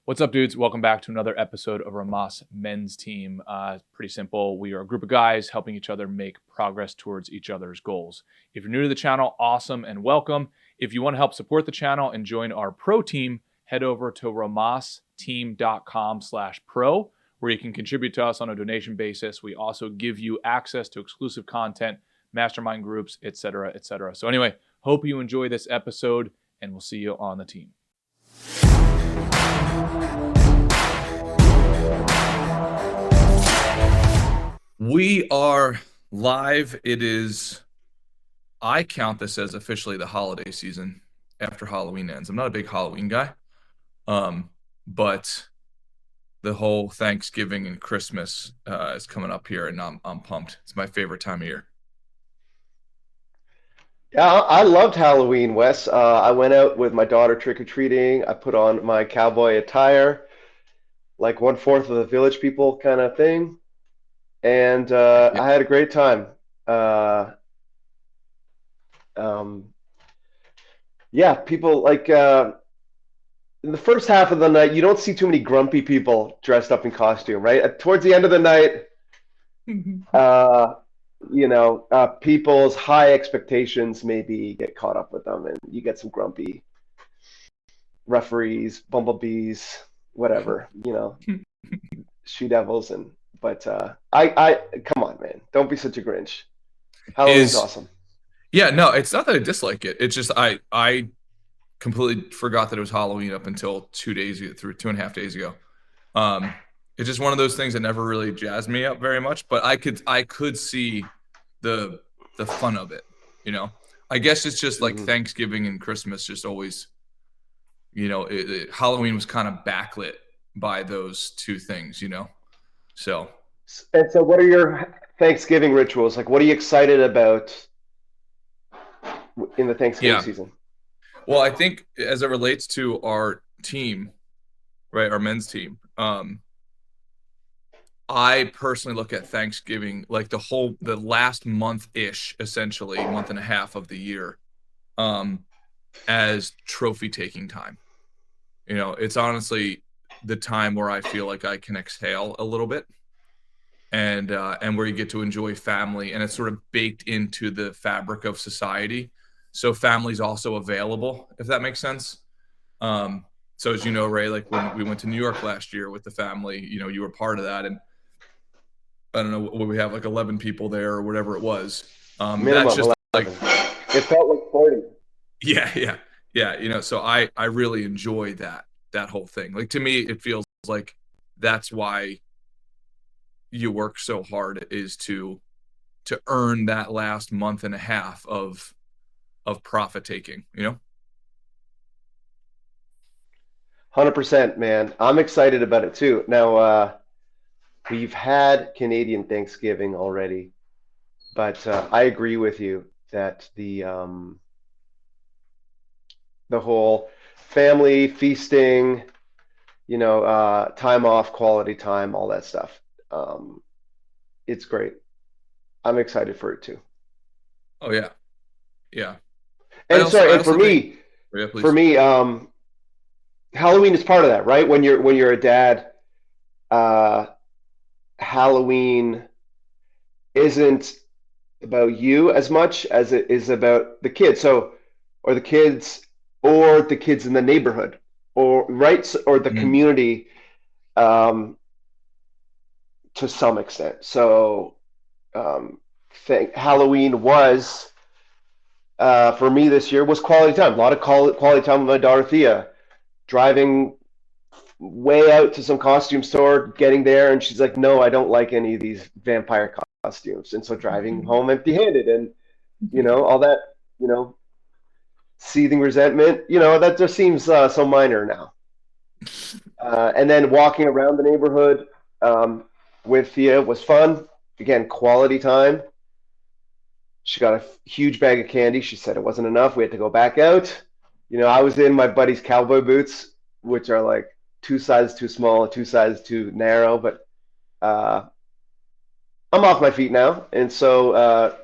What's up, dudes? Welcome back to another episode of Rhomas Men's Team. Pretty simple. We are a group of guys helping each other make progress towards each other's goals. If you're new to the channel, awesome and welcome. If you want to help support the channel and join our pro team, head over to rhomasteam.com/pro, where you can contribute to us on a donation basis. We also give you access to exclusive content, mastermind groups, etc., etc. So anyway, hope you enjoy this episode, and we'll see you on the team. We are live. It is, I count this as officially the holiday season after Halloween ends. I'm not a big Halloween guy, but the whole Thanksgiving and Christmas is coming up here, and I'm pumped. It's my favorite time of year. Yeah, I loved Halloween, Wes. I went out with my daughter trick-or-treating. I put on my cowboy attire, like 1/4 of the village people kind of thing. And Yeah. I had a great time. Um, yeah, people like in the first half of the night, you don't see too many grumpy people dressed up in costume, right? Towards the end of the night, uh, people's high expectations maybe get caught up with them, and you get some grumpy referees, bumblebees, whatever, she devils, but I come on, man, don't be such a Grinch. Halloween's awesome. Yeah, no, it's not that I dislike it. It's just I completely forgot that it was Halloween up until 2.5 days ago. It's just one of those things that never really jazzed me up very much, but I could see the fun of it, I guess it's just like Thanksgiving and Christmas just always, Halloween was kind of backlit by those two things, so. And so what are your Thanksgiving rituals? Like, what are you excited about in the Thanksgiving season? Well, I think as it relates to our team, right, our men's team, I personally look at Thanksgiving, like the last month-ish, essentially, month and a half of the year, as trophy taking time. It's honestly the time where I feel like I can exhale a little bit, and where you get to enjoy family, and it's sort of baked into the fabric of society. So family's also available, if that makes sense. So as you know, Ray, like when we went to New York last year with the family, you were part of that, and I don't know what we have, like 11 people there or whatever it was. That's just 11. It felt like 40. Yeah. So I really enjoy that whole thing. Like, to me, it feels like that's why you work so hard, is to earn that last month and a half of profit taking, 100%, man. I'm excited about it too. Now, we've had Canadian Thanksgiving already, but I agree with you that the whole family feasting, time off, quality time, all that stuff. It's great. I'm excited for it too. Oh yeah. And for me, Halloween is part of that, right? When you're a dad, Halloween isn't about you as much as it is about the kids. Or the kids in the neighborhood, or the community, to some extent. So, Halloween was, for me this year, was quality time. A lot of quality time with my daughter Thea, driving way out to some costume store, getting there, and she's like, "No, I don't like any of these vampire costumes," and so driving home empty-handed, and all that, seething resentment, that just seems so minor now. And then walking around the neighborhood with Thea was fun. Again, quality time. She got a huge bag of candy. She said it wasn't enough. We had to go back out. I was in my buddy's cowboy boots, which are like 2 sizes too small and 2 sizes too narrow. But I'm off my feet now. And so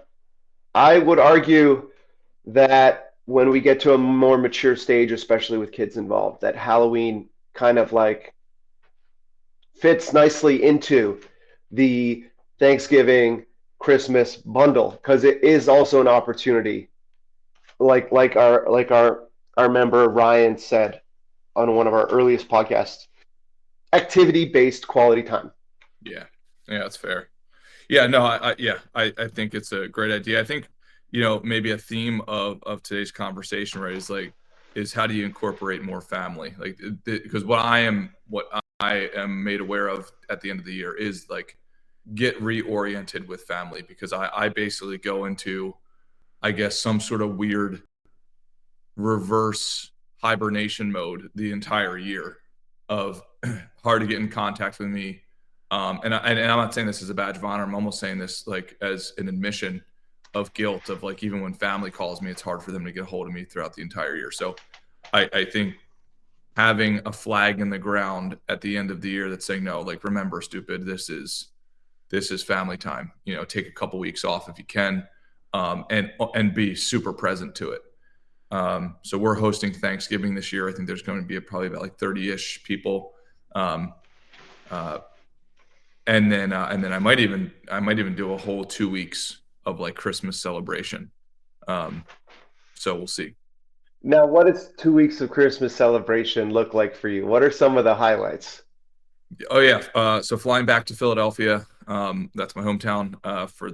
I would argue that when we get to a more mature stage, especially with kids involved, that Halloween kind of like fits nicely into the Thanksgiving Christmas bundle because it is also an opportunity, like our member Ryan said on one of our earliest podcasts, activity based quality time. Yeah, yeah, that's fair. Yeah, no, I think it's a great idea. I think, maybe a theme of today's conversation, right, is how do you incorporate more family? Like, because what I am made aware of at the end of the year is like get reoriented with family because I basically go into, I guess, some sort of weird reverse hibernation mode the entire year of hard to get in contact with me. And I'm not saying this as a badge of honor. I'm almost saying this like as an admission of guilt of like, even when family calls me, it's hard for them to get a hold of me throughout the entire year. So I think having a flag in the ground at the end of the year that's saying, no, like, remember, stupid, this is family time, take a couple weeks off if you can, and be super present to it. So we're hosting Thanksgiving this year. I think there's going to be probably about like 30-ish people. Um, uh, and then I might even do a whole 2 weeks of like Christmas celebration. Um, so we'll see. Now, what does 2 weeks of Christmas celebration look like for you? What are some of the highlights? Oh yeah. So flying back to Philadelphia, that's my hometown, for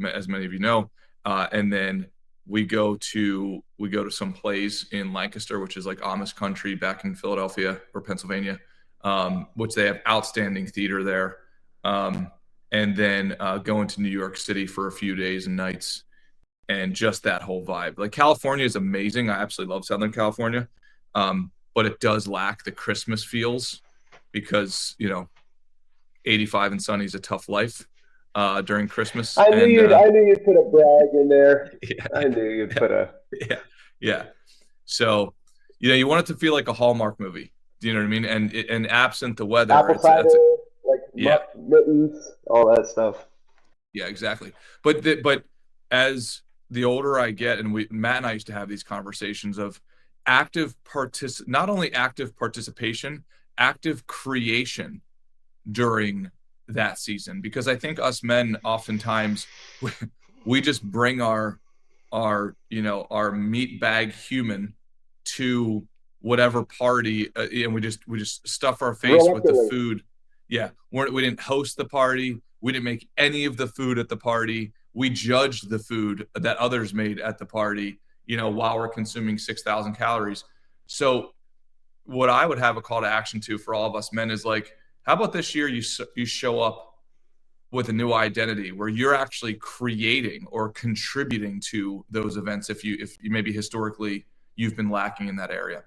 as many of you know. And then we go to some plays in Lancaster, which is like Amish country back in Philadelphia or Pennsylvania, which they have outstanding theater there. Um, and then going to New York City for a few days and nights, and just that whole vibe. Like, California is amazing. I absolutely love Southern California, but it does lack the Christmas feels because 85 and sunny is a tough life during Christmas. I knew And you'd I knew you'd put a brag in there. yeah, I knew you'd yeah, put a yeah, yeah. So, you want it to feel like a Hallmark movie. Do you know what I mean? And absent the weather, apple cider, like yeah, mutt mittens, all that stuff. yeah, exactly. But as the older I get, and Matt and I used to have these conversations of not only active participation, active creation during that season, because I think us men oftentimes we just bring our meat bag human to whatever party, and we just stuff our face with the Reluctantly. food. Yeah, we didn't host the party. We didn't make any of the food at the party. We judged the food that others made at the party, while we're consuming 6,000 calories. So what I would have a call to action to for all of us men is like, how about this year you show up with a new identity where you're actually creating or contributing to those events if you maybe historically you've been lacking in that area.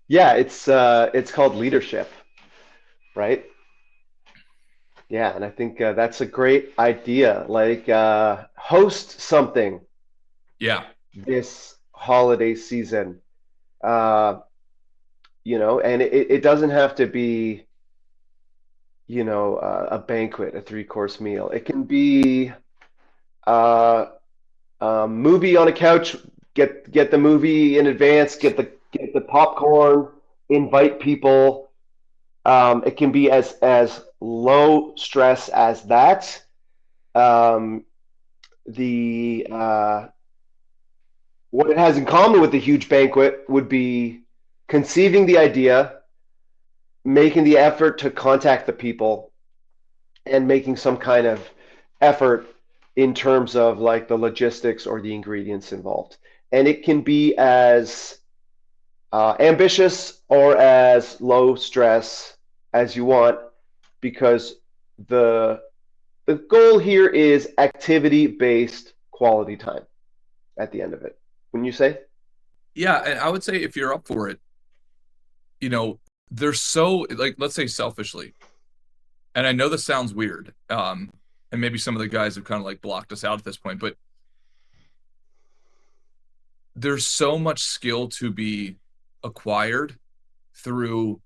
Yeah, it's called leadership, right? Yeah, and I think that's a great idea. Like host something Yeah. this holiday season. Uh, and it doesn't have to be, a banquet, a three-course meal. It can be uh, a movie on a couch. Get the movie in advance. Get the popcorn. Invite people. It can be as low stress as that. Um, the What it has in common with the huge banquet would be conceiving the idea, making the effort to contact the people, and making some kind of effort in terms of like the logistics or the ingredients involved. And it can be as ambitious or as low stress as you want, because the the goal here is activity based quality time at the end of it. Wouldn't you say? Yeah, and I would say if you're up for it, you know, they're so, like, let's say selfishly, and I know this sounds weird, and maybe some of the guys have kind of like blocked us out at this point, but there's so much skill to be acquired through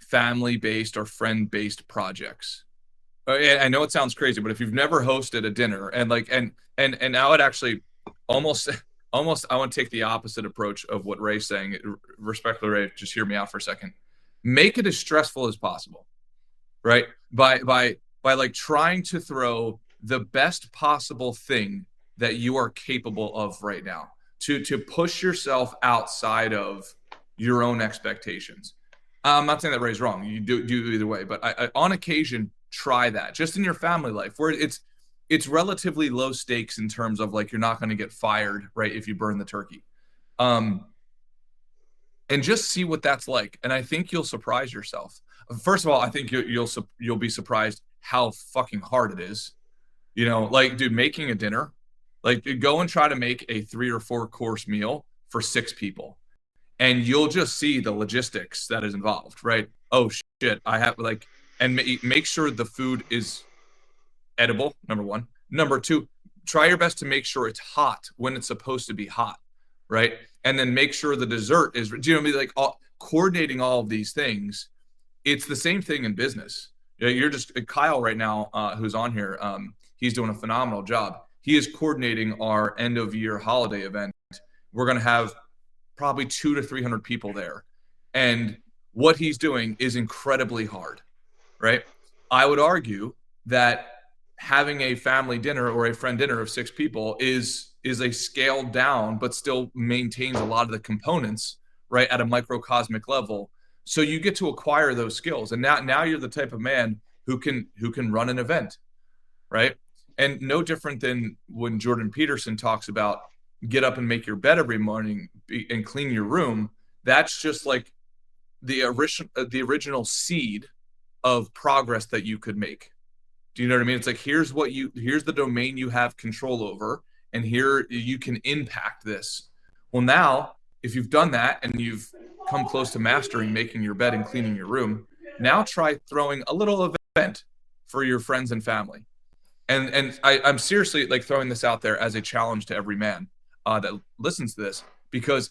family-based or friend-based projects. I know it sounds crazy, but if you've never hosted a dinner and like and I would actually almost almost I want to take the opposite approach of what Ray's saying. Respectfully, Ray, just hear me out for a second. Make it as stressful as possible, right? By like trying to throw the best possible thing that you are capable of right now to push yourself outside of your own expectations. I'm not saying that Ray's wrong. You do either way, but on occasion try that just in your family life where it's relatively low stakes in terms of like you're not going to get fired, right, if you burn the turkey. Um, and just see what that's like. And I think you'll surprise yourself. First of all, I think you'll be surprised how fucking hard it is. You know, like, dude, making a dinner, like, dude, go and try to make a 3 or 4 course meal for 6 people, and you'll just see the logistics that is involved, right? Oh shit, I have like, and make sure the food is edible. Number one. Number two, try your best to make sure it's hot when it's supposed to be hot, right? And then make sure the dessert is. Do you know what I mean? Like coordinating all of these things. It's the same thing in business. You're just Kyle right now, who's on here. He's doing a phenomenal job. He is coordinating our end of year holiday event. We're going to have probably 200 to 300 people there, and what he's doing is incredibly hard, right? I would argue that having a family dinner or a friend dinner of 6 people is a scaled down, but still maintains a lot of the components, right, at a microcosmic level. So you get to acquire those skills, and now you're the type of man who can run an event, right? And no different than when Jordan Peterson talks about get up and make your bed every morning and clean your room. That's just like the original seed of progress that you could make. Do you know what I mean? It's like, here's the domain you have control over, and here you can impact this. Well, now, if you've done that and you've come close to mastering making your bed and cleaning your room, now try throwing a little event for your friends and family. And I'm seriously like throwing this out there as a challenge to every man that listens to this, because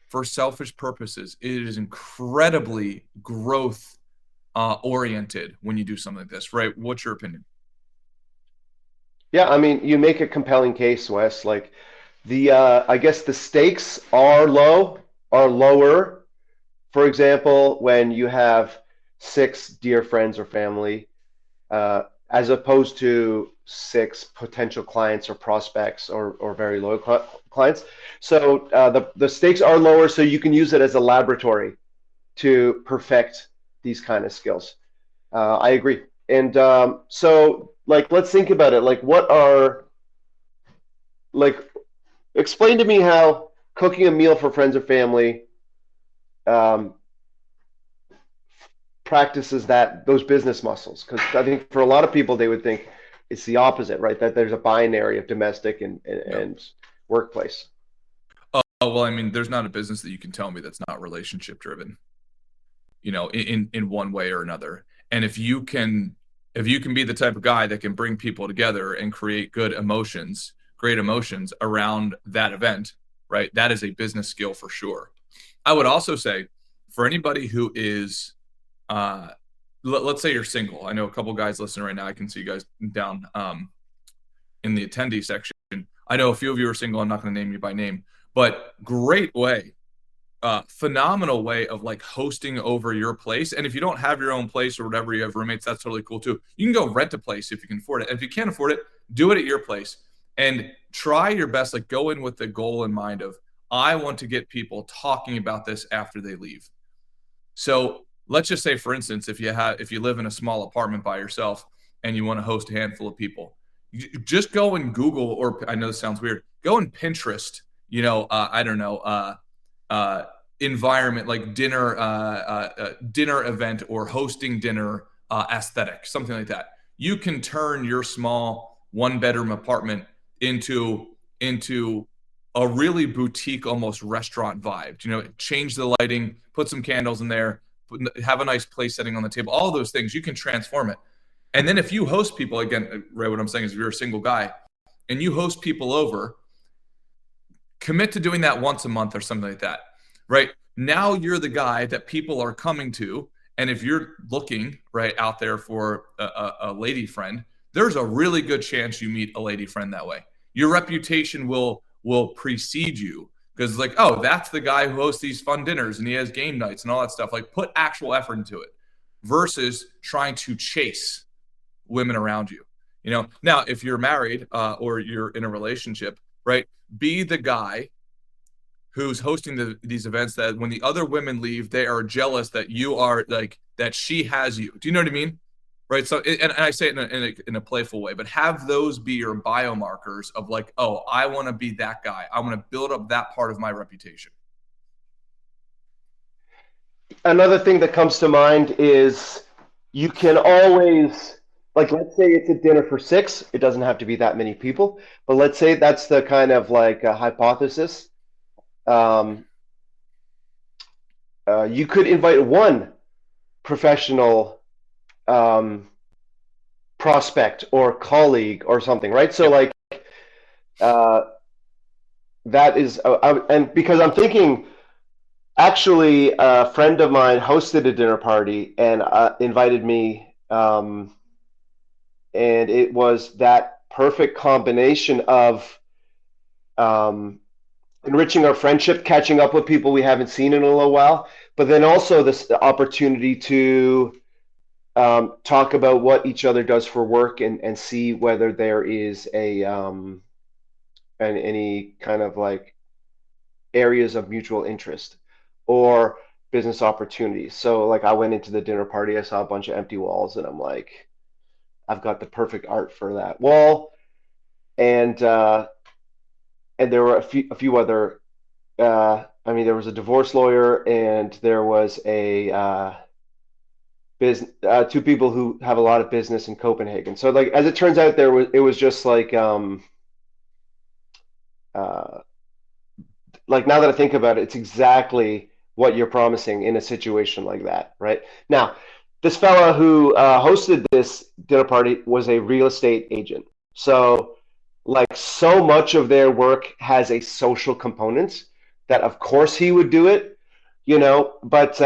for selfish purposes, it is incredibly growth oriented when you do something like this, right? What's your opinion? Yeah, I mean, you make a compelling case, Wes. Like I guess the stakes are lower. For example, when you have 6 dear friends or family, as opposed to 6 potential clients or prospects or very low clients. So the stakes are lower, so you can use it as a laboratory to perfect these kind of skills. I agree. And so, like, let's think about it. Explain to me how cooking a meal for friends or family um, practices those business muscles. Because I think for a lot of people, they would think it's the opposite, right? That there's a binary of domestic and workplace. Oh, well, I mean, there's not a business that you can tell me that's not relationship driven, in one way or another. And if you can be the type of guy that can bring people together and create great emotions around that event, right? That is a business skill for sure. I would also say for anybody who is, let's say you're single. I know a couple guys listening right now. I can see you guys down in the attendee section. I know a few of you are single. I'm not going to name you by name, but great way. Phenomenal way of like hosting over your place. And if you don't have your own place or whatever, you have roommates, that's totally cool too. You can go rent a place if you can afford it. And if you can't afford it, do it at your place and try your best. Like, go in with the goal in mind of, I want to get people talking about this after they leave. So let's just say, for instance, if you live in a small apartment by yourself and you want to host a handful of people, just go and Google, or I know this sounds weird, go and Pinterest, I don't know, environment, like dinner event or hosting dinner aesthetic, something like that. You can turn your small 1-bedroom apartment into a really boutique, almost restaurant vibe. Change the lighting, put some candles in there, have a nice place setting on the table. All those things, you can transform it. And then if you host people, again, Ray, what I'm saying is, if you're a single guy and you host people over, commit to doing that once a month or something like that. Right now, you're the guy that people are coming to. And if you're looking right out there for a lady friend, there's a really good chance you meet a lady friend that way. Your reputation will will precede you, because it's like, oh, that's the guy who hosts these fun dinners and he has game nights and all that stuff. Like, put actual effort into it versus trying to chase women around you. Now if you're married or you're in a relationship, right, be the guy who's hosting these events that when the other women leave, they are jealous that you are, like, that she has you. Do you know what I mean? Right. So, and I say it in a playful way, but have those be your biomarkers of like, oh, I want to be that guy. I want to build up that part of my reputation. Another thing that comes to mind is you can always, like, let's say it's a dinner for six. It doesn't have to be that many people, but let's say that's the kind of like a hypothesis. Um, you could invite one professional prospect or colleague or something, right? So, like, uh, that is, and because I'm thinking, actually, a friend of mine hosted a dinner party and invited me, and it was that perfect combination of enriching our friendship, catching up with people we haven't seen in a little while, but then also this opportunity to talk about what each other does for work and see whether there is any kind of like areas of mutual interest or business opportunities. So like I went into the dinner party, I saw a bunch of empty walls, and I'm like, I've got the perfect art for that wall. And there were a few other. There was a divorce lawyer, and there was a business, two people who have a lot of business in Copenhagen. So like as it turns out, it was just like now that I think about it, it's exactly what you're promising in a situation like that, right? Now, this fella who hosted this dinner party was a real estate agent. So, like, so much of their work has a social component that, of course, he would do it, but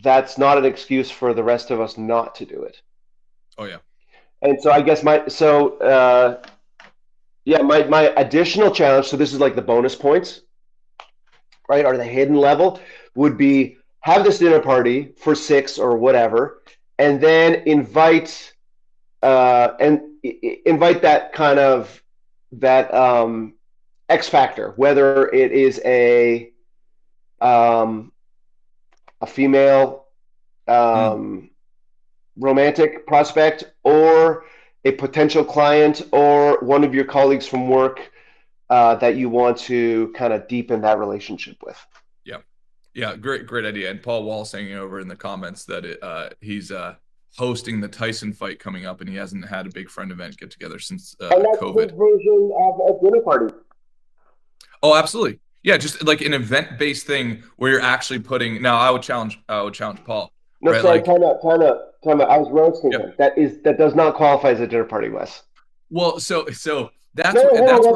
that's not an excuse for the rest of us not to do it. Oh, yeah. And so I guess my additional challenge, so this is like the bonus points, right, or the hidden level, would be have this dinner party for six or whatever, and then invite that kind of that X factor, whether it is a female romantic prospect or a potential client or one of your colleagues from work that you want to kind of deepen that relationship with. Yeah, great idea. And Paul Wall saying over in the comments that he's hosting the Tyson fight coming up, and he hasn't had a big friend event get together since and that's COVID. His version of a dinner party. Oh, absolutely. Yeah, just like an event-based thing where you're actually putting. Now, I would challenge Paul. No, right? sorry, Like, time out. I was roasting him. That does not qualify as a dinner party, Wes. Well, so that's hold on.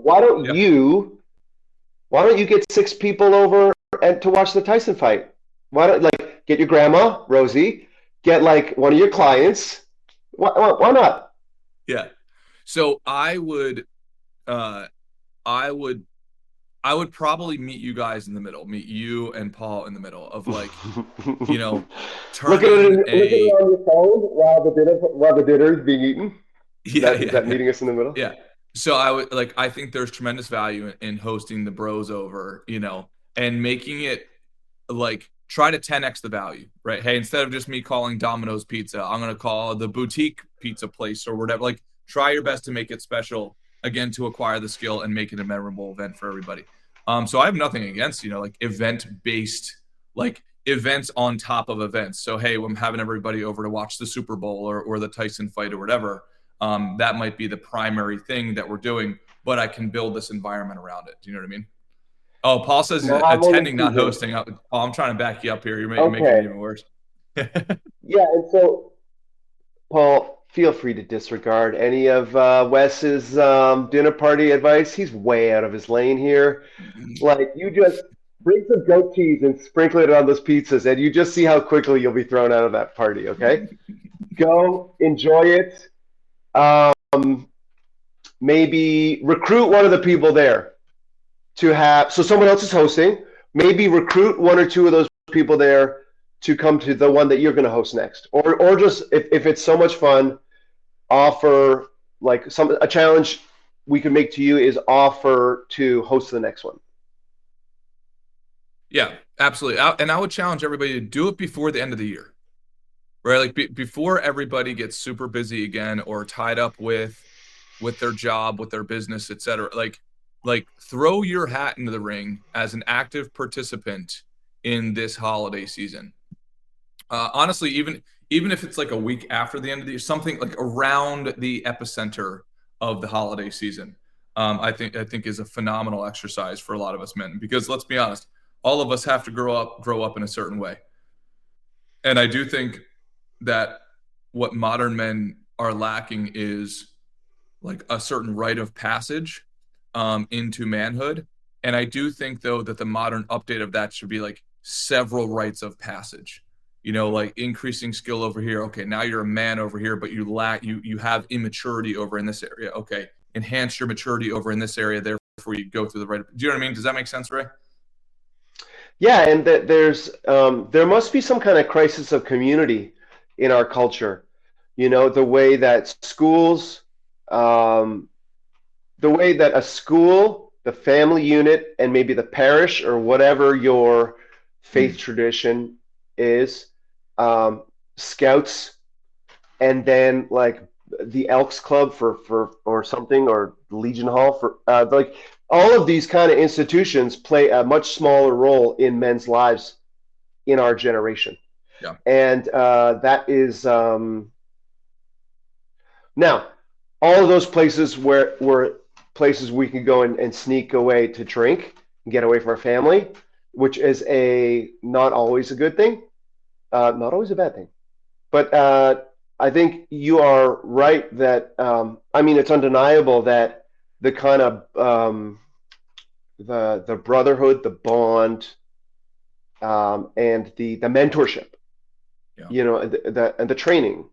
Why don't Yep. Why don't you get six people over and to watch the Tyson fight? Why don't get your grandma, Rosie, get like one of your clients. Why not? Yeah. So I would probably meet you guys in the middle, meet you and Paul in the middle of like, turning look at it on your phone while the dinner is being eaten. Is that meeting us in the middle? Yeah. So I think there's tremendous value in hosting the bros over, and making it like try to 10x the value, right? Hey, instead of just me calling Domino's Pizza, I'm going to call the boutique pizza place or whatever. Like, try your best to make it special, again, to acquire the skill and make it a memorable event for everybody. So I have nothing against, like event-based, like events on top of events. So, hey, I'm having everybody over to watch the Super Bowl or the Tyson fight or whatever. That might be the primary thing that we're doing, but I can build this environment around it. Do you know what I mean? Oh, Paul says attending, not hosting. I'm trying to back you up here. You're making it even worse. Yeah, and so, Paul, feel free to disregard any of Wes's dinner party advice. He's way out of his lane here. Like, you just bring some goat cheese and sprinkle it on those pizzas, and you just see how quickly you'll be thrown out of that party, okay? Go, enjoy it. maybe recruit one of the people there to have, so someone else is hosting, maybe recruit one or two of those people there to come to the one that you're going to host next, or just if it's so much fun, offer like a challenge we could make to you is offer to host the next one. Yeah, absolutely. And I would challenge everybody to do it before the end of the year, right? Like before everybody gets super busy again or tied up with their job, with their business, etc. Like throw your hat into the ring as an active participant in this holiday season. Honestly, even if it's like a week after the end of the year, something like around the epicenter of the holiday season, I think is a phenomenal exercise for a lot of us men. Because let's be honest, all of us have to grow up in a certain way, and I do think that what modern men are lacking is like a certain rite of passage into manhood. And I do think though that the modern update of that should be like several rites of passage. Like increasing skill over here. Okay, now you're a man over here, but you have immaturity over in this area. Okay, enhance your maturity over in this area. Therefore, you go through the rite. Do you know what I mean? Does that make sense, Ray? Yeah, and that there must be some kind of crisis of community in our culture. The way that schools, the way that a school, the family unit, and maybe the parish or whatever your faith tradition is, scouts, and then like the Elks Club for or something, or Legion Hall for like all of these kind of institutions play a much smaller role in men's lives in our generation. Yeah. And that is now all of those places were places we can go and sneak away to drink and get away from our family, which is not always a good thing, not always a bad thing. But I think you are right that it's undeniable that the kind of the brotherhood, the bond, and the mentorship, Yeah. and the training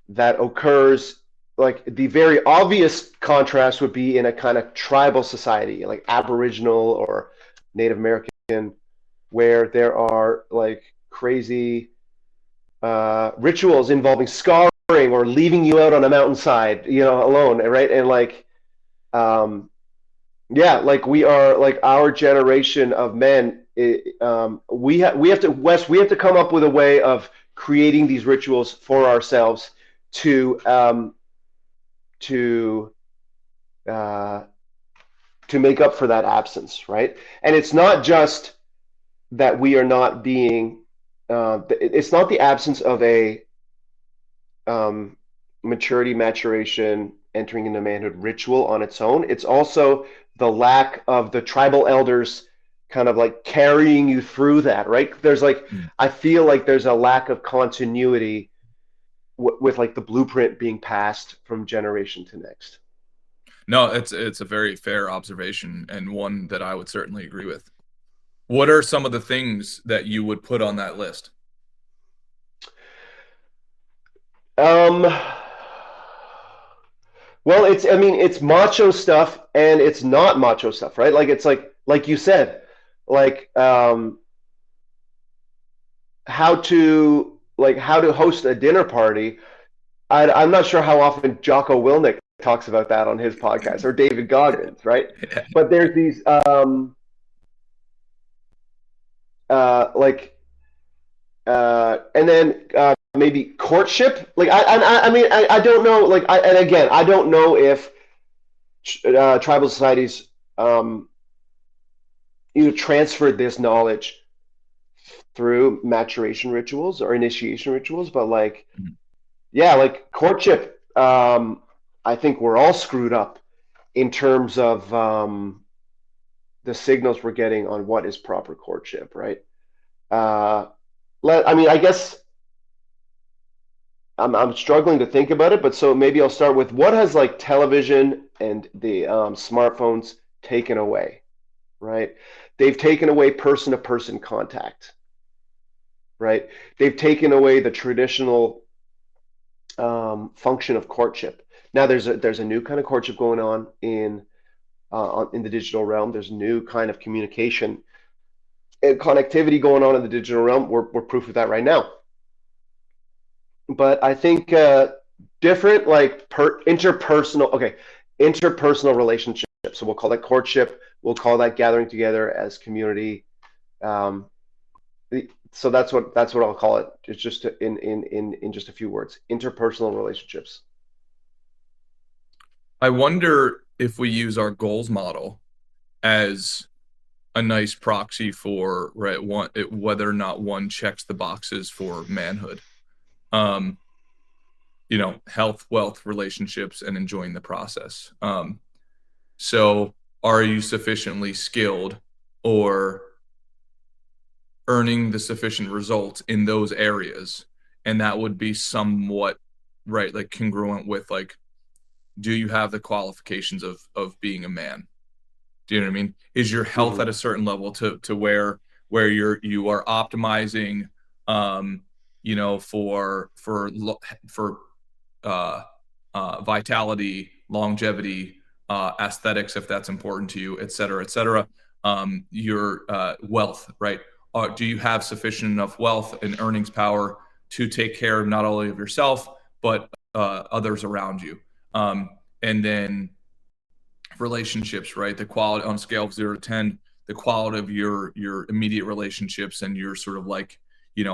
that occurs. Like the very obvious contrast would be in a kind of tribal society, like Aboriginal or Native American, where there are like crazy rituals involving scarring or leaving you out on a mountainside, alone, right? And like, like we are like our generation of men. We have to, Wes. We have to come up with a way of creating these rituals for ourselves to make up for that absence, right? And it's not just that we are not being. It's not the absence of a maturity, maturation, entering into manhood ritual on its own. It's also the lack of the tribal elders kind of like carrying you through that, right? I feel like there's a lack of continuity with like the blueprint being passed from generation to next. No, it's a very fair observation and one that I would certainly agree with. What are some of the things that you would put on that list? Well, it's macho stuff and it's not macho stuff, right? Like it's like you said, like how to host a dinner party. I'm not sure how often Jocko Willnick talks about that on his podcast, or David Goggins, right? But there's these and then maybe courtship. Like I don't know. Like and again, I don't know if tribal societies transferred this knowledge through maturation rituals or initiation rituals, but like, yeah, like courtship. I think we're all screwed up in terms of the signals we're getting on what is proper courtship, right? I guess I'm struggling to think about it, but so maybe I'll start with what has like television and the smartphones taken away, right? They've taken away person-to-person contact, right? They've taken away the traditional function of courtship. Now there's a new kind of courtship going on in the digital realm. There's a new kind of communication and connectivity going on in the digital realm. We're proof of that right now. But I think different like interpersonal, okay, interpersonal relationships. So we'll call that courtship. We'll call that gathering together as community. Um, so that's what I'll call it. It's just in just a few words, interpersonal relationships. I wonder if we use our goals model as a nice proxy for whether or not one checks the boxes for manhood. Um, health, wealth, relationships, and enjoying the process. So are you sufficiently skilled or earning the sufficient results in those areas? And that would be somewhat right, like congruent with like, do you have the qualifications of being a man? Do you know what I mean? Is your health Mm-hmm. at a certain level to where you are optimizing, for uh, vitality, longevity, aesthetics, if that's important to you, et cetera, et cetera. Your wealth, right? Do you have sufficient enough wealth and earnings power to take care not only of yourself, but others around you? And then relationships, right? The quality on a scale of 0 to 10, the quality of your immediate relationships and your sort of like,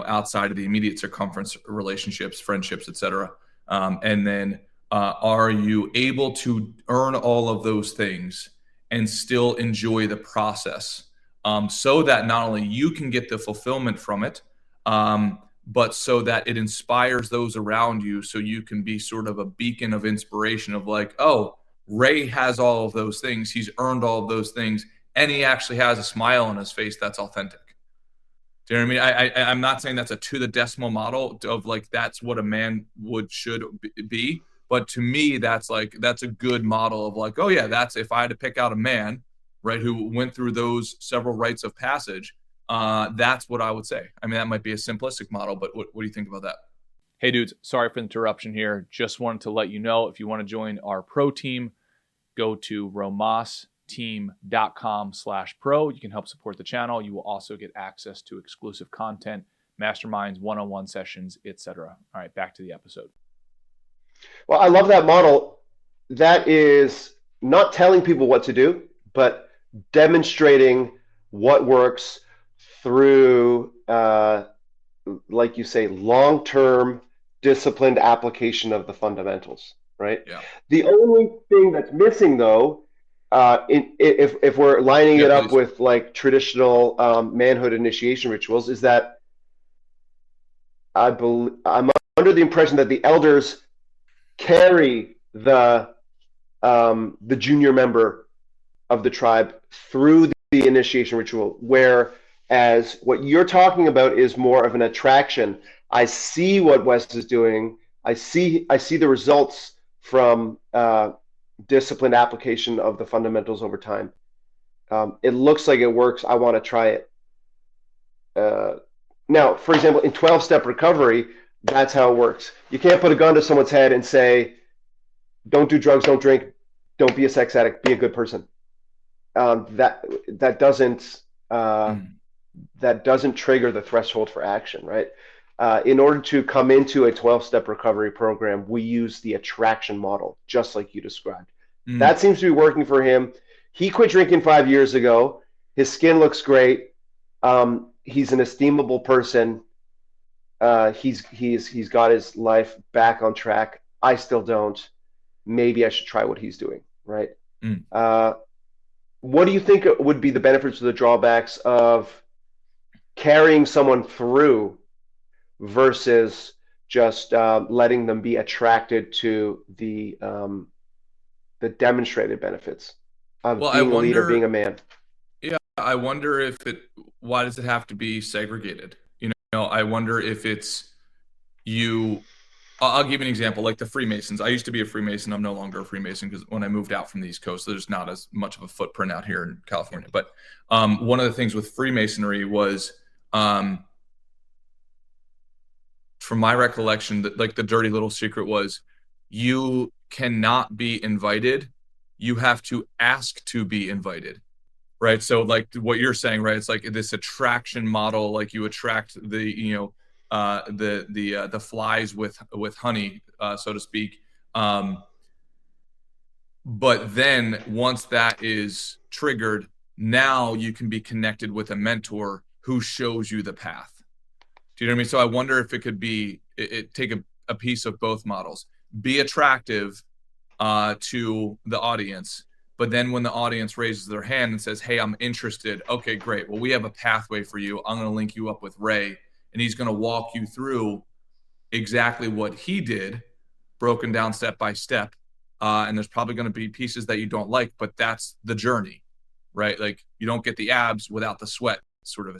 outside of the immediate circumference relationships, friendships, etc. And then are you able to earn all of those things and still enjoy the process, so that not only you can get the fulfillment from it, but so that it inspires those around you, so you can be sort of a beacon of inspiration of like, oh, Ray has all of those things. He's earned all of those things, and he actually has a smile on his face that's authentic. Do you know what I mean? I'm not saying that's a to the decimal model of like that's what a man should be, but to me that's a good model of like, oh yeah, that's if I had to pick out a man, right, who went through those several rites of passage, that's what I would say. I mean, that might be a simplistic model, but what do you think about that? Hey dudes, sorry for the interruption here. Just wanted to let you know if you want to join our pro team, go to romasteam.com/pro. You can help support the channel. You will also get access to exclusive content, masterminds, one-on-one sessions, etc. All right, back to the episode. Well, I love that model. That is not telling people what to do, but demonstrating what works through, like you say, long-term disciplined application of the fundamentals, right? Yeah. The only thing that's missing, though, if we're lining Yeah, it up please. with like traditional manhood initiation rituals, is that I'm under the impression that the elders carry the junior member of the tribe through the initiation ritual, whereas what you're talking about is more of an attraction. I see what Wes is doing. I see the results from disciplined application of the fundamentals over time. It looks like it works. I want to try it. Now, for example, in 12-step recovery, that's how it works. You can't put a gun to someone's head and say, don't do drugs, don't drink, don't be a sex addict, be a good person. That doesn't that doesn't trigger the threshold for action, right? In order to come into a 12-step recovery program, we use the attraction model, just like you described. That seems to be working for him. He quit drinking 5 years ago. His skin looks great. He's an estimable person. He's got his life back on track. I still don't. Maybe I should try what he's doing, right? What do you think would be the benefits or the drawbacks of carrying someone through versus just letting them be attracted to the demonstrated benefits of Well, being a leader, being a man? yeah, I wonder why does it have to be segregated? I wonder if it's you. I'll give you an example, like the Freemasons. I used to be a Freemason. I'm no longer a Freemason because when I moved out from the East Coast, there's not as much of a footprint out here in California. But one of the things with Freemasonry was, from my recollection, that like the dirty little secret was you cannot be invited. You have to ask to be invited, right? So like what you're saying, right? It's like this attraction model, like you attract the, the flies with honey, so to speak. But then once that is triggered, now you can be connected with a mentor who shows you the path. Do you know what I mean? So I wonder if it could be take a piece of both models, be attractive to the audience, but then when the audience raises their hand and says, "Hey, I'm interested," okay, great. Well, we have a pathway for you. I'm going to link you up with Ray, and he's going to walk you through exactly what he did, broken down step by step. And there's probably going to be pieces that you don't like, but that's the journey, right? Like you don't get the abs without the sweat, sort of a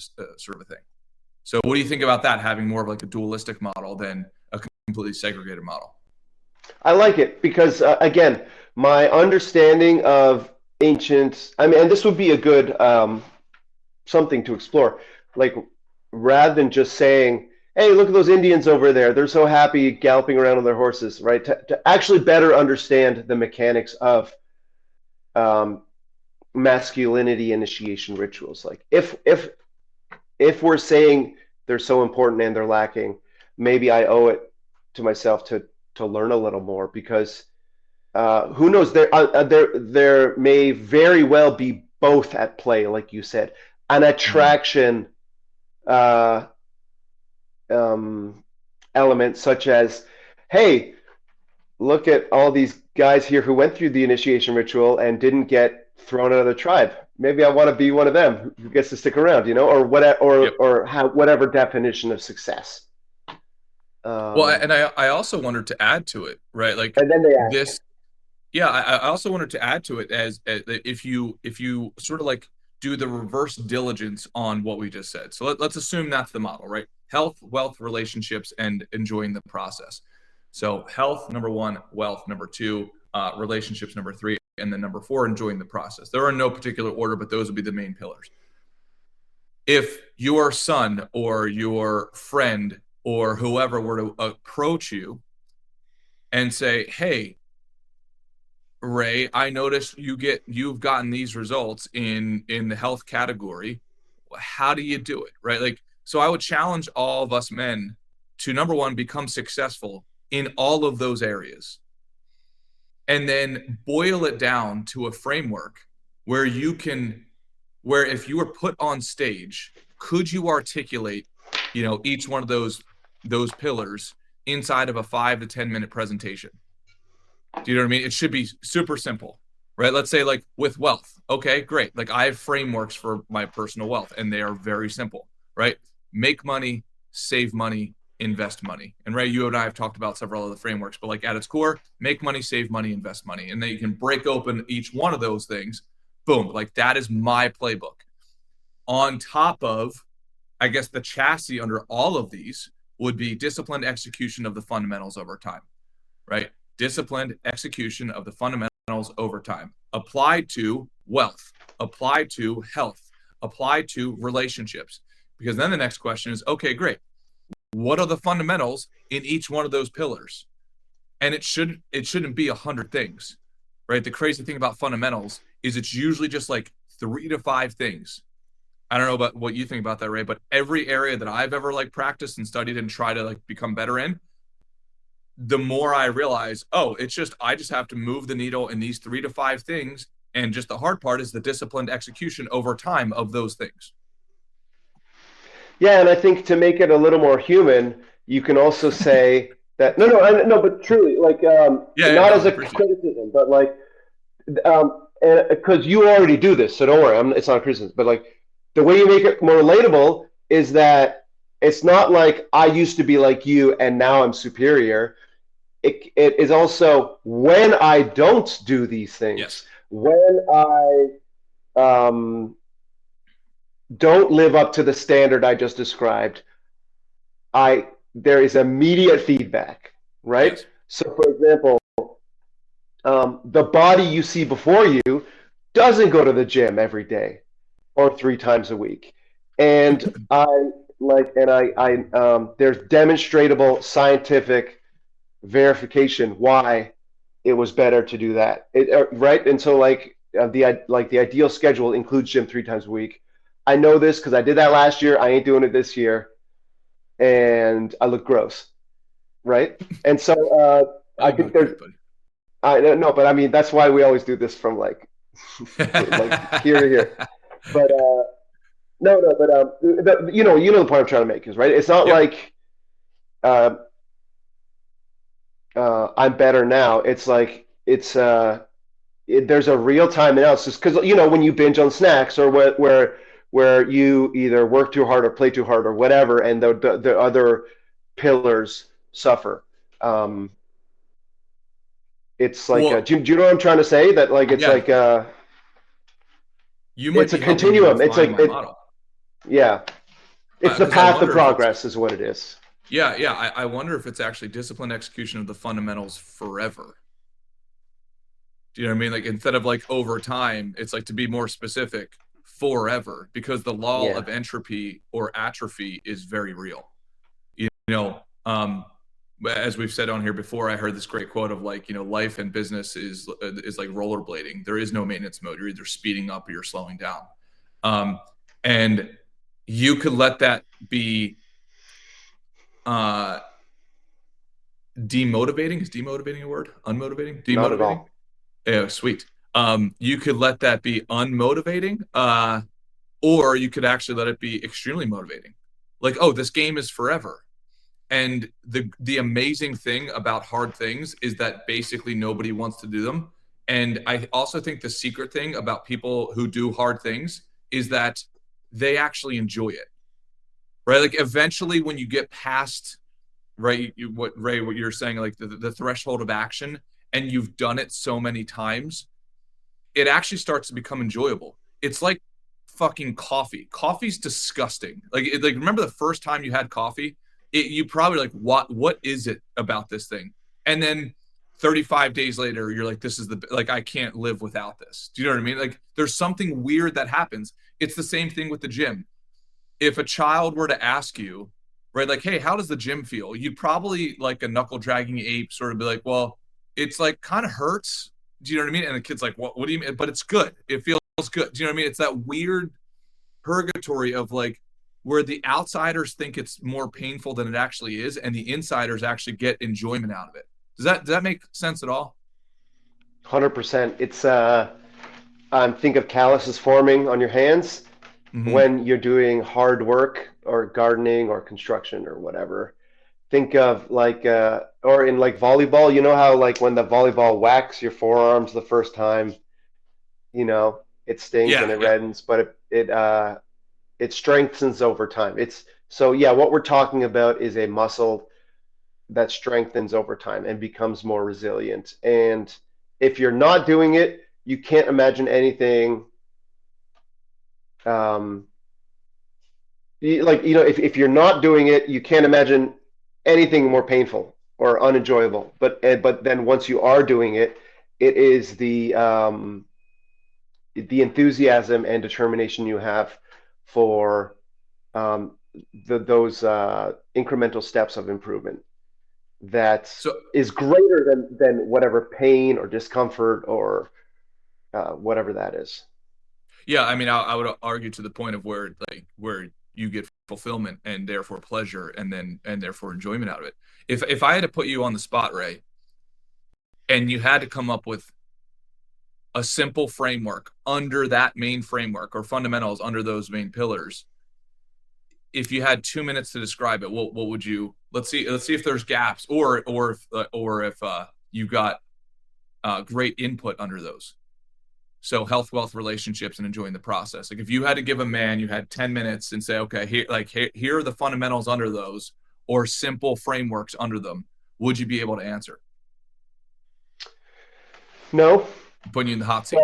thing. So, what do you think about that? Having more of like a dualistic model than a completely segregated model? I like it because, again, my understanding of ancient, I mean, and this would be a good something to explore. Like, rather than just saying, hey, look at those Indians over there. They're so happy galloping around on their horses, right? To actually better understand the mechanics of um, masculinity initiation rituals. Like, if we're saying they're so important and they're lacking, maybe I owe it to myself to learn a little more because who knows? There may very well be both at play, like you said, an attraction uh, element, such as, hey, look at all these guys here who went through the initiation ritual and didn't get thrown out of the tribe. Maybe I want to be one of them who gets to stick around, or whatever, Yep. or have whatever definition of success. Well, and I also wanted to add to it, right? Like And then they ask, this, yeah. I also wanted to add to it as if you sort of like do the reverse diligence on what we just said. So let's assume that's the model, right? Health, wealth, relationships, and enjoying the process. So health number one, wealth number two, relationships number three, and then number four, enjoying the process. There are no particular order, but those would be the main pillars. If your son or your friend or whoever were to approach you and say, "Hey, Ray, I noticed you've gotten these results in the health category. How do you do it?" Right? Like, so I would challenge all of us men to number one, become successful in all of those areas, and then boil it down to a framework where you can, where if you were put on stage, could you articulate, each one of those pillars inside of a 5 to 10 minute presentation? Do you know what I mean? It should be super simple, right? Let's say like with wealth. Okay, great. Like I have frameworks for my personal wealth and they are very simple, right? Make money, save money, invest money. And Ray, you and I have talked about several of the frameworks, but like at its core, make money, save money, invest money. And then you can break open each one of those things. Boom. Like that is my playbook. On top of, I guess, the chassis under all of these would be disciplined execution of the fundamentals over time, right? Disciplined execution of the fundamentals over time, applied to wealth, applied to health, applied to relationships. Because then the next question is, okay, great. What are the fundamentals in each one of those pillars? And it shouldn't be 100 things, right? The crazy thing about fundamentals is it's usually just like 3 to 5 things. I don't know about what you think about that, Ray, but every area that I've ever like practiced and studied and tried to like become better in, the more I realize, oh, I just have to move the needle in these 3 to 5 things. And just the hard part is the disciplined execution over time of those things. yeah, and I think to make it a little more human, you can also say that no, but truly, like not No, as I a appreciate it. criticism, but like because you already do this, so don't worry, it's not a criticism, but like the way you make it more relatable is that it's not like I used to be like you and now I'm superior. It is also when I don't do these things, Yes. when I don't live up to the standard I just described, there is immediate feedback, right? Yes. So, for example, the body you see before you doesn't go to the gym every day or 3 times a week, and there's demonstrable scientific verification why it was better to do that. Right? And so the ideal schedule includes gym 3 times a week. I know this because I did that last year. I ain't doing it this year, and I look gross, right? And so Oh, I you think look great, buddy. I no, but I mean that's why we always do this from like here to here. But no, no, but you know the point I'm trying to make is right. It's not Yep. like uh, I'm better now. It's like there's a real time analysis because when you binge on snacks or where you either work too hard or play too hard or whatever, and the other pillars suffer. Um, it's like Well, do you know what I'm trying to say? That like yeah, you might it's a be helping me continuum. It's refine like my model yeah, it's the because I path of wonder if it's progress is what it is. yeah, yeah. I wonder if it's actually disciplined execution of the fundamentals forever. Do you know what I mean? Like instead of like over time, it's like to be more specific, forever, because the law Yeah. of entropy or atrophy is very real. You know, as we've said on here before, I heard this great quote of like, life and business is like rollerblading. There is no maintenance mode. You're either speeding up or you're slowing down. And you could let that be uh, demotivating. Is demotivating a word? Unmotivating? Not at Demotivating? all. Yeah, sweet. You could let that be unmotivating, or you could actually let it be extremely motivating. Like, oh, this game is forever. And the amazing thing about hard things is that basically nobody wants to do them. And I also think the secret thing about people who do hard things is that they actually enjoy it, right? Like eventually, when you get past right, what you're saying, like the threshold of action, and you've done it so many times, it actually starts to become enjoyable. It's like fucking coffee. Coffee's disgusting. Like remember the first time you had coffee? You probably like what is it about this thing? And then 35 days later, you're like, this is like I can't live without this. Do you know what I mean? Like there's something weird that happens. It's the same thing with the gym. If a child were to ask you, right, like, hey, how does the gym feel? You'd probably like a knuckle dragging ape sort of be like, well, it's like kind of hurts. Do you know what I mean? And the kid's like, what do you mean? But it's good. It feels good. Do you know what I mean? It's that weird purgatory of like where the outsiders think it's more painful than it actually is, and the insiders actually get enjoyment out of it. Does that make sense at all? 100%. It's think of calluses forming on your hands Mm-hmm. when you're doing hard work or gardening or construction or whatever. Think of or in like volleyball, you know how like when the volleyball whacks your forearms the first time, it stings and Yeah, it yeah. reddens, but it strengthens over time. It's so yeah, what we're talking about is a muscle that strengthens over time and becomes more resilient. And if you're not doing it, you can't imagine anything um, if you're not doing it, you can't imagine anything more painful or unenjoyable. But then once you are doing it, it is the enthusiasm and determination you have for um, those incremental steps of improvement that So is greater than whatever pain or discomfort or whatever that is. yeah, I mean, I would argue to the point of where you get fulfillment and therefore pleasure and therefore enjoyment out of it. If I had to put you on the spot, Ray, and you had to come up with a simple framework under that main framework or fundamentals under those main pillars, if you had 2 minutes to describe it, what would you? Let's see if there's gaps or if you got great input under those. So health, wealth, relationships, and enjoying the process. Like if you had to give a man, you had 10 minutes and say, okay, here are the fundamentals under those or simple frameworks under them. Would you be able to answer? No. I'm putting you in the hot seat.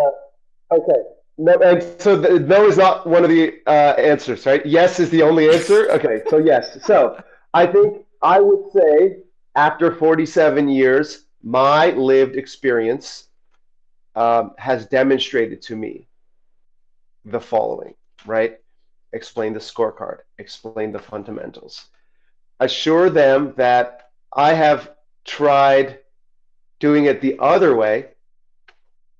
Okay. No, and so no is not one of the answers, right? Yes is the only answer. Okay, so yes. So I think I would say after 47 years, my lived experience has demonstrated to me the following, right? Explain the scorecard, explain the fundamentals, assure them that I have tried doing it the other way,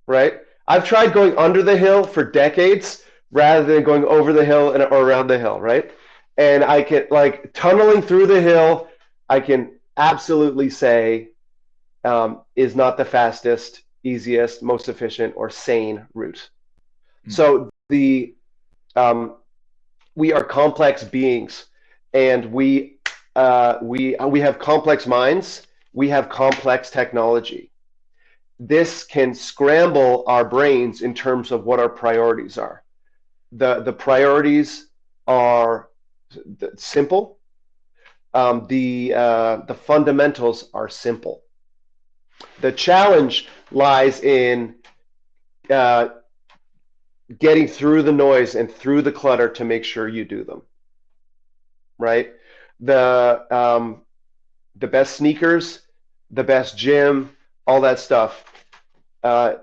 right? I've tried going under the hill for decades rather than going over the hill and or around the hill, right? And I can like tunneling through the hill. I can absolutely say is not the fastest, easiest, most efficient, or sane route. Mm. So we are complex beings, and we have complex minds. We have complex technology. This can scramble our brains in terms of what our priorities are. The priorities are simple. The fundamentals are simple. The challenge lies in uh, getting through the noise and through the clutter to make sure you do them. Right? The best sneakers, the best gym, all that stuff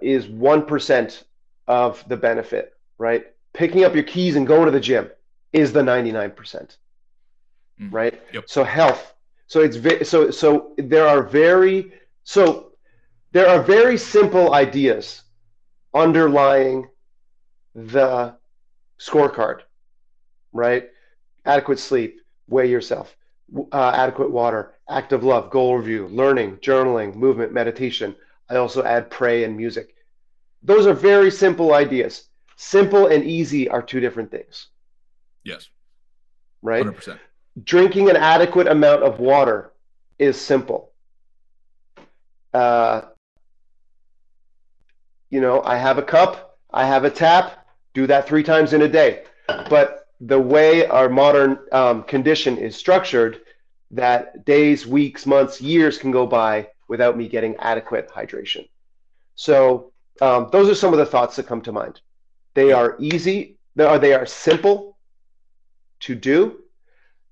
is 1% of the benefit. Right? Picking up your keys and going to the gym is the 99%. Right? Yep. So health. So it's so there are very simple ideas underlying the scorecard, right? Adequate sleep, weigh yourself, adequate water, active love, goal review, learning, journaling, movement, meditation. I also add pray and music. Those are very simple ideas. Simple and easy are two different things. Yes. Right? 100%. Drinking an adequate amount of water is simple. I have a cup, I have a tap, do that 3 times in a day. But the way our modern condition is structured, that days, weeks, months, years can go by without me getting adequate hydration. So those are some of the thoughts that come to mind. They are easy, they are simple to do.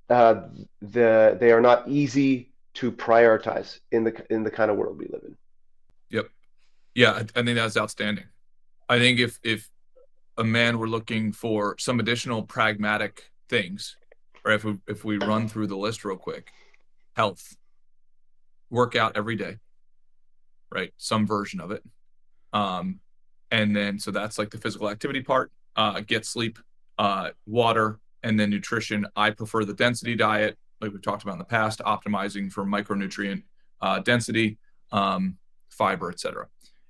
They are not easy to prioritize in the kind of world we live in. Yep. Yeah, I think that's outstanding. I think if a man were looking for some additional pragmatic things, or if we run through the list real quick, health, work out every day, right? Some version of it. And then so that's like the physical activity part, get sleep, water, and then nutrition. I prefer the density diet, like we've talked about in the past, optimizing for micronutrient density, fiber, etc.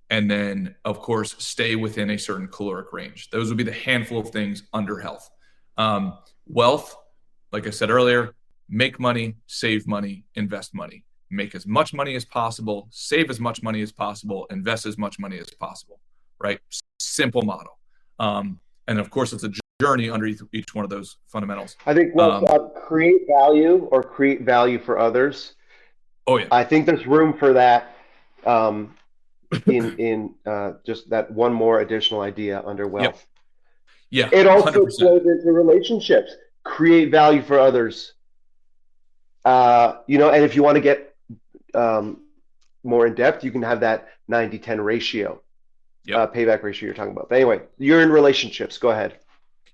And then, of course, stay within a certain caloric range. Those would be the handful of things under health. Wealth, like I said earlier, make money, save money, invest money. Make as much money as possible, save as much money as possible, invest as much money as possible, right? Simple model. And of course, it's a journey under each one of those fundamentals. I think create value or create value for others. Oh, yeah. I think there's room for that in just that one more additional idea under wealth. Yep. Yeah. It also 100%. flows into relationships. Create value for others. And if you want to get more in depth, you can have that 90-10 ratio, payback ratio you're talking about. But anyway, you're in relationships. Go ahead.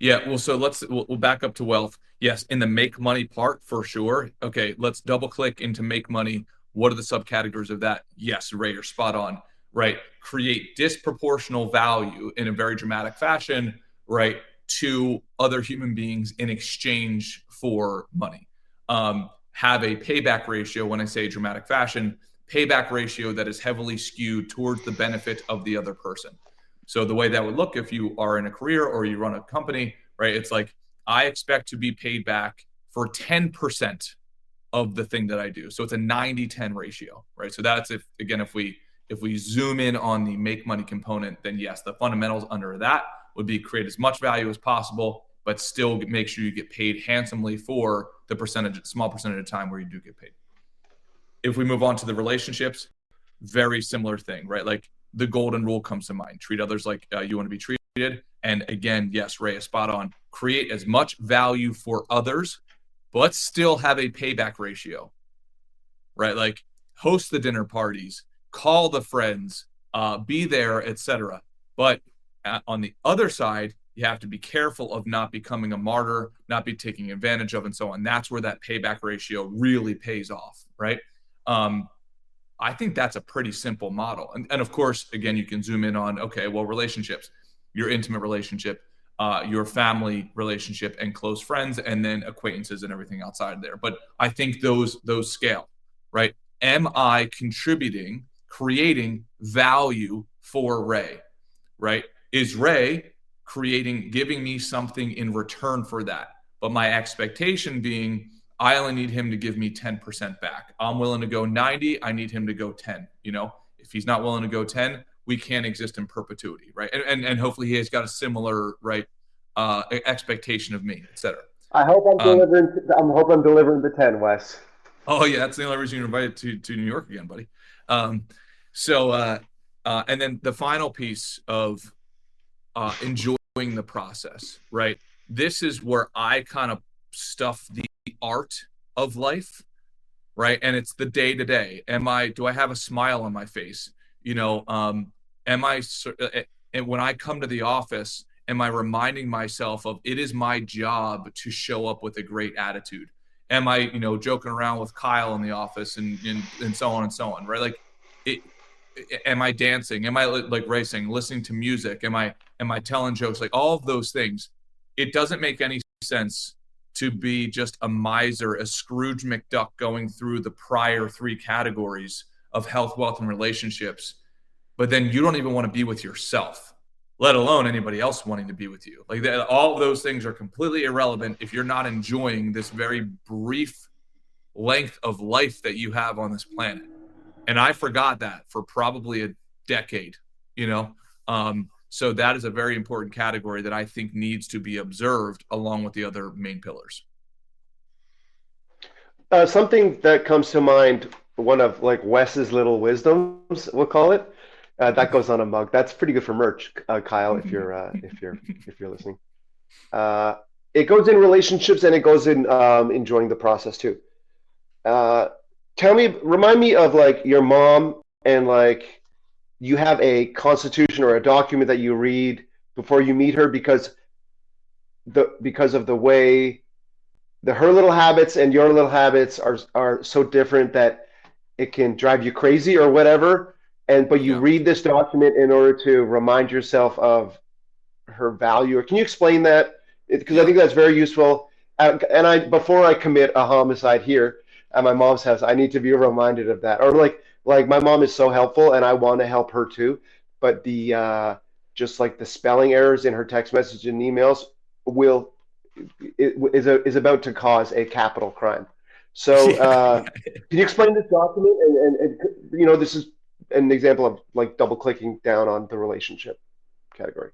Yeah, well, so we'll back up to wealth. Yes, in the make money part for sure. Okay, let's double click into make money. What are the subcategories of that? Yes, Ray, you're spot on, right? Create disproportional value in a very dramatic fashion, right, to other human beings in exchange for money. Have a payback ratio, when I say dramatic fashion, payback ratio that is heavily skewed towards the benefit of the other person. So the way that would look if you are in a career or you run a company, right? It's like, I expect to be paid back for 10% of the thing that I do. So it's a 90-10 ratio, right? So that's if we zoom in on the make money component, then yes, the fundamentals under that would be create as much value as possible, but still make sure you get paid handsomely for the small percentage of time where you do get paid. If we move on to the relationships, very similar thing, right? Like the golden rule comes to mind. Treat others like you want to be treated. And again, yes, Ray is spot on. Create as much value for others, but still have a payback ratio, right? Like host the dinner parties, call the friends, be there, etc. But on the other side, you have to be careful of not becoming a martyr, not be taken advantage of, and so on. That's where that payback ratio really pays off, right? I think that's a pretty simple model. And of course, again, you can zoom in on, okay, well, relationships, your intimate relationship, your family relationship, and close friends, and then acquaintances and everything outside of there. But I think those scale, right? Am I contributing, creating value for Ray, right? Is Ray creating, giving me something in return for that? But my expectation being, I only need him to give me 10% back. I'm willing to go 90. I need him to go 10. You know, if he's not willing to go 10, we can't exist in perpetuity, right? And hopefully he has got a similar, right, expectation of me, etc. I hope I'm delivering. I hope I'm delivering the 10, Wes. Oh yeah, that's the only reason you're invited to New York again, buddy. And then the final piece of enjoying the process, right? This is where I kind of stuff the art of life, right? And it's the day to day. Do I have a smile on my face? You know, and when I come to the office, am I reminding myself of it is my job to show up with a great attitude? Am I, joking around with Kyle in the office and so on and so on, right? Like, am I dancing? Am I like racing, listening to music? Am I telling jokes? Like all of those things. It doesn't make any sense to be just a miser, a Scrooge McDuck going through the prior 3 categories of health, wealth, and relationships, but then you don't even want to be with yourself, let alone anybody else wanting to be with you. Like that, all of those things are completely irrelevant if you're not enjoying this very brief length of life that you have on this planet. And I forgot that for probably a decade, so that is a very important category that I think needs to be observed along with the other main pillars. Something that comes to mind, one of like Wes's little wisdoms, we'll call it. That goes on a mug. That's pretty good for merch, Kyle. If you're listening, it goes in relationships and it goes in enjoying the process too. Remind me of like your mom and like you have a constitution or a document that you read before you meet her because of the way her little habits and your little habits are so different that it can drive you crazy or whatever. But you read this document in order to remind yourself of her value. Or can you explain that? Because I think that's very useful. Before I commit a homicide here at my mom's house, I need to be reminded of that. Or like my mom is so helpful, and I want to help her too. But just like the spelling errors in her text messages and emails is about to cause a capital crime. So can you explain this document? And this is an example of like double clicking down on the relationship category.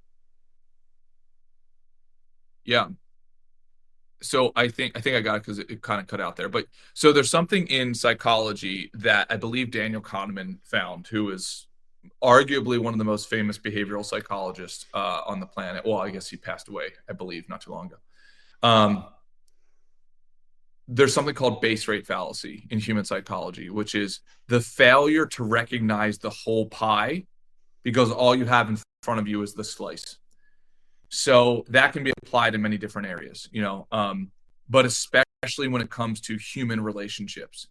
Yeah. So I think I got it because it kind of cut out there. But so there's something in psychology that I believe Daniel Kahneman found, who is arguably one of the most famous behavioral psychologists on the planet. Well, I guess he passed away, I believe, not too long ago. There's something called base rate fallacy in human psychology, which is the failure to recognize the whole pie because all you have in front of you is the slice. So that can be applied in many different areas, but especially when it comes to human relationships.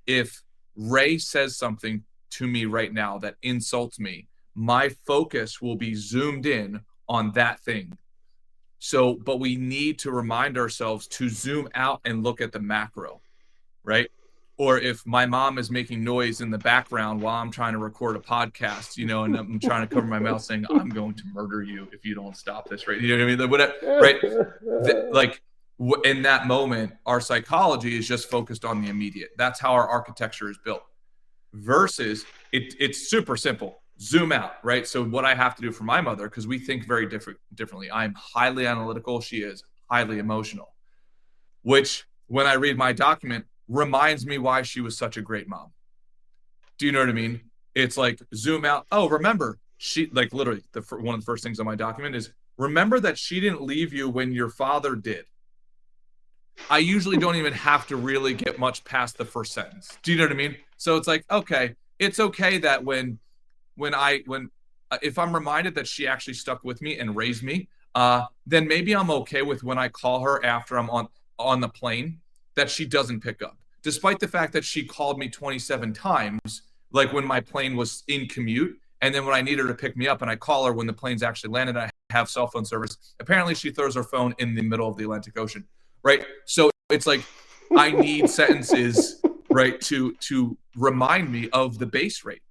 If Ray says something to me right now that insults me, my focus will be zoomed in on that thing. So, but we need to remind ourselves to zoom out and look at the macro, right? Or if my mom is making noise in the background while I'm trying to record a podcast, and I'm trying to cover my mouth saying, I'm going to murder you if you don't stop this, right? You know what I mean? Right? In that moment, our psychology is just focused on the immediate. That's how our architecture is built. Versus, it's super simple. Zoom out, right? So what I have to do for my mother, because we think very differently. I'm highly analytical. She is highly emotional, which when I read my document, reminds me why she was such a great mom. Do you know what I mean? It's like zoom out. Oh, remember, she like literally one of the first things on my document is remember that she didn't leave you when your father did. I usually don't even have to really get much past the first sentence. Do you know what I mean? So it's like, okay, it's okay that when if I'm reminded that she actually stuck with me and raised me, then maybe I'm okay with when I call her after I'm on the plane that she doesn't pick up, despite the fact that she called me 27 times. like when my plane was in commute. And then when I need her to pick me up and I call her when the plane's actually landed, I have cell phone service. Apparently she throws her phone in the middle of the Atlantic Ocean, right? So it's like I need sentences, right, to remind me of the base rate,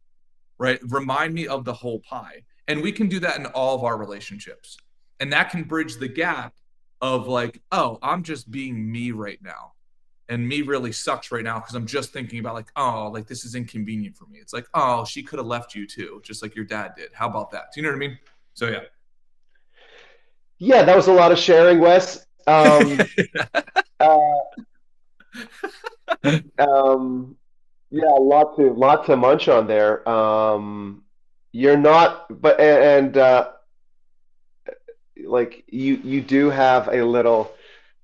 right? Remind me of the whole pie. And we can do that in all of our relationships. And that can bridge the gap of like, oh, I'm just being me right now. And me really sucks right now because I'm just thinking about like, oh, like this is inconvenient for me. It's like, oh, she could have left you too, just like your dad did. How about that? Do you know what I mean? So yeah. Yeah, that was a lot of sharing, Wes. Uh, yeah, lot to munch on there. You're not, but like you do have a little.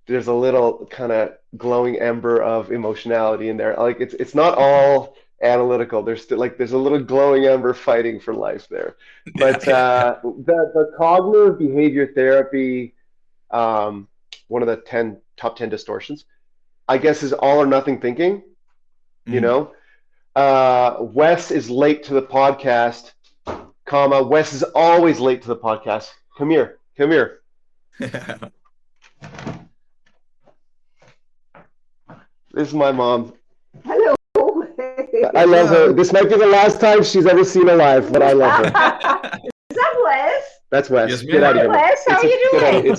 There's a little kind of glowing ember of emotionality in there. Like it's not all analytical. There's still like there's a little glowing ember fighting for life there. Yeah, But yeah, yeah. the cognitive behavior therapy, one of the top 10 distortions, I guess, is all or nothing thinking. You Mm. know, Wes is late to the podcast, comma, Wes is always late to the podcast. Come here, come here. This is my mom. Hello. I love her. This might be the last time she's ever seen alive, but I love her. Is that Wes? That's Wes. Yes, Get ma'am. out of Hi, here. Wes. How are you Get out of doing?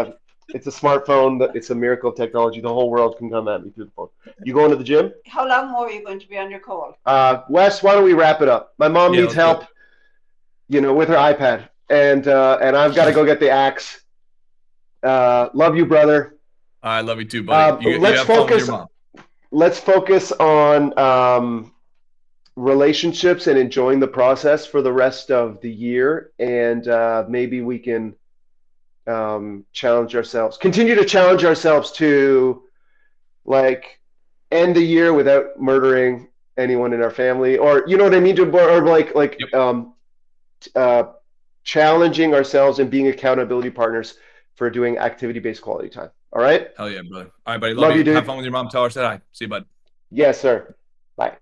here. It's a smartphone. It's a miracle of technology. The whole world can come at me through the phone. You going to the gym? How long more are you going to be on your call? Wes, why don't we wrap it up? My mom Yeah, needs let's do help, it. with her iPad, and I've got to go get the axe. Love you, brother. I love you too, buddy. You Let's have fun with your focus. mom. Let's focus on relationships and enjoying the process for the rest of the year, and maybe we can continue to challenge ourselves to like end the year without murdering anyone in our family, or you know what I mean, or Yep. uh, challenging ourselves and being accountability partners for doing activity-based quality time. All right. Hell yeah, brother. All right, buddy. Love Love you, you. Have dude. fun with your mom. Tell her I said hi. See you, bud. Yes, sir. Bye.